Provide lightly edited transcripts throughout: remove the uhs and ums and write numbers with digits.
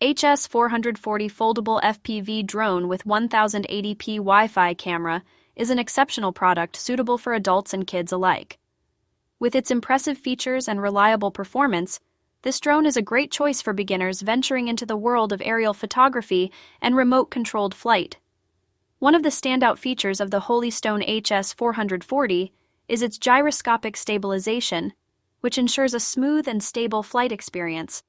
HS440 foldable FPV drone with 1080p Wi-Fi camera is an exceptional product suitable for adults and kids alike. With its impressive features and reliable performance, this drone is a great choice for beginners venturing into the world of aerial photography and remote-controlled flight. One of the standout features of the Holy Stone HS440 is its gyroscopic stabilization, which ensures a smooth and stable flight experience.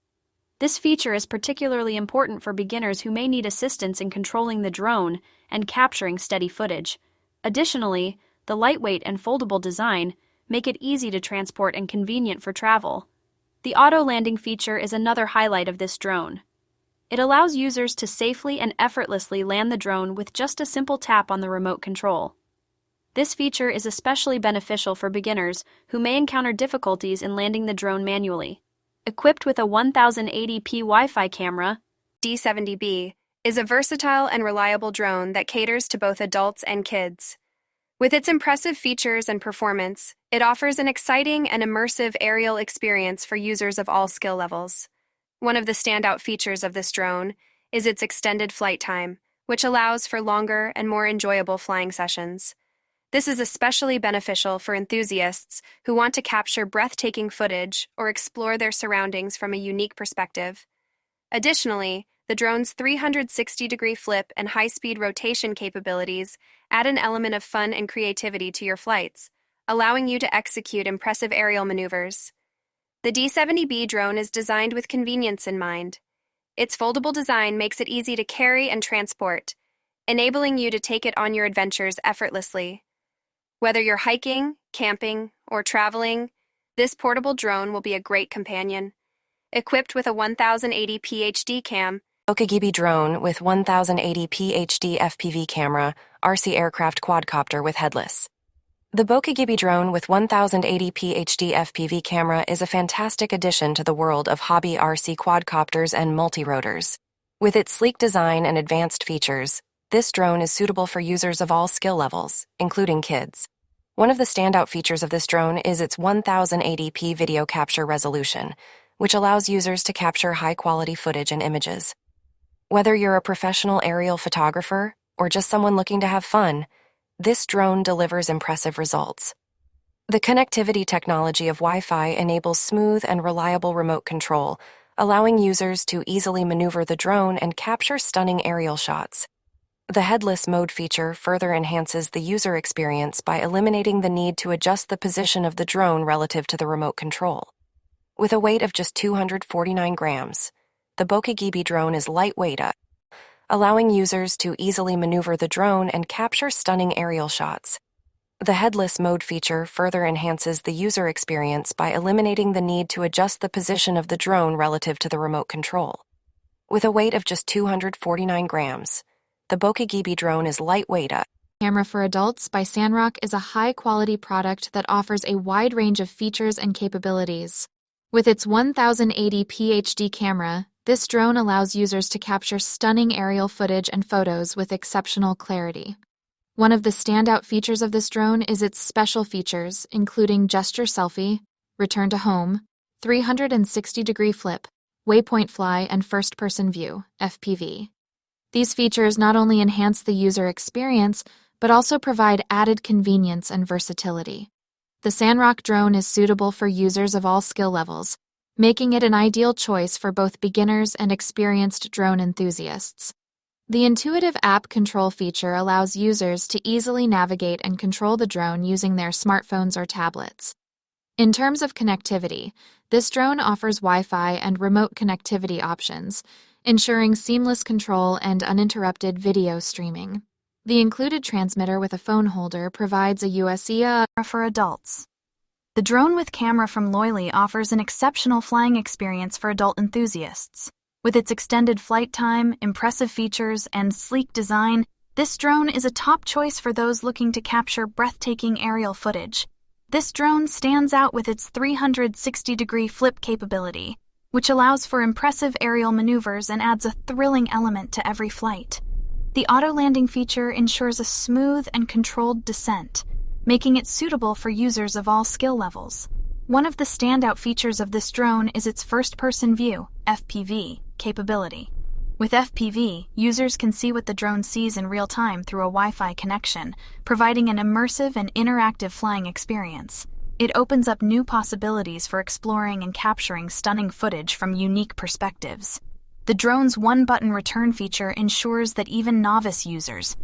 This feature is particularly important for beginners who may need assistance in controlling the drone and capturing steady footage. Additionally, the lightweight and foldable design make it easy to transport and convenient for travel. The auto-landing feature is another highlight of this drone. It allows users to safely and effortlessly land the drone with just a simple tap on the remote control. This feature is especially beneficial for beginners who may encounter difficulties in landing the drone manually. Equipped with a 1080p Wi-Fi camera, D70B is a versatile and reliable drone that caters to both adults and kids. With its impressive features and performance, it offers an exciting and immersive aerial experience for users of all skill levels. One of the standout features of this drone is its extended flight time, which allows for longer and more enjoyable flying sessions. This is especially beneficial for enthusiasts who want to capture breathtaking footage or explore their surroundings from a unique perspective. Additionally, the drone's 360-degree flip and high-speed rotation capabilities add an element of fun and creativity to your flights, allowing you to execute impressive aerial maneuvers. The D70B drone is designed with convenience in mind. Its foldable design makes it easy to carry and transport, enabling you to take it on your adventures effortlessly. Whether you're hiking, camping, or traveling, this portable drone will be a great companion. Equipped with a 1080p HD cam, OKBI Drone with 1080p HD FPV camera, RC aircraft quadcopter with headless. The OKBI Drone with 1080p HD FPV camera is a fantastic addition to the world of hobby RC quadcopters and multi-rotors. With its sleek design and advanced features, this drone is suitable for users of all skill levels, including kids. One of the standout features of this drone is its 1080p video capture resolution, which allows users to capture high-quality footage and images. Whether you're a professional aerial photographer or just someone looking to have fun, this drone delivers impressive results. The connectivity technology of Wi-Fi enables smooth and reliable remote control, allowing users to easily maneuver the drone and capture stunning aerial shots. The headless mode feature further enhances the user experience by eliminating the need to adjust the position of the drone relative to the remote control. With a weight of just 249 grams, the OKBI drone is lightweight, allowing users to easily maneuver the drone and capture stunning aerial shots. The headless mode feature further enhances the user experience by eliminating the need to adjust the position of the drone relative to the remote control. With a weight of just 249 grams, the OKBI drone is lightweight. Camera for Adults by Sanrock is a high-quality product that offers a wide range of features and capabilities. With its 1080p HD camera, this drone allows users to capture stunning aerial footage and photos with exceptional clarity. One of the standout features of this drone is its special features, including gesture selfie, return to home, 360-degree flip, waypoint fly, and first-person view, FPV. These features not only enhance the user experience, but also provide added convenience and versatility. The Sanrock drone is suitable for users of all skill levels, making it an ideal choice for both beginners and experienced drone enthusiasts. The intuitive app control feature allows users to easily navigate and control the drone using their smartphones or tablets. In terms of connectivity, this drone offers Wi-Fi and remote connectivity options, ensuring seamless control and uninterrupted video streaming. The included transmitter with a phone holder provides a USB for adults. The drone with camera from Loyly offers an exceptional flying experience for adult enthusiasts. With its extended flight time, impressive features, and sleek design, this drone is a top choice for those looking to capture breathtaking aerial footage. This drone stands out with its 360-degree flip capability, which allows for impressive aerial maneuvers and adds a thrilling element to every flight. The auto-landing feature ensures a smooth and controlled descent, making it suitable for users of all skill levels. One of the standout features of this drone is its first-person view, FPV, capability. With FPV, users can see what the drone sees in real time through a Wi-Fi connection, providing an immersive and interactive flying experience. It opens up new possibilities for exploring and capturing stunning footage from unique perspectives. The drone's one-button return feature ensures that even novice users,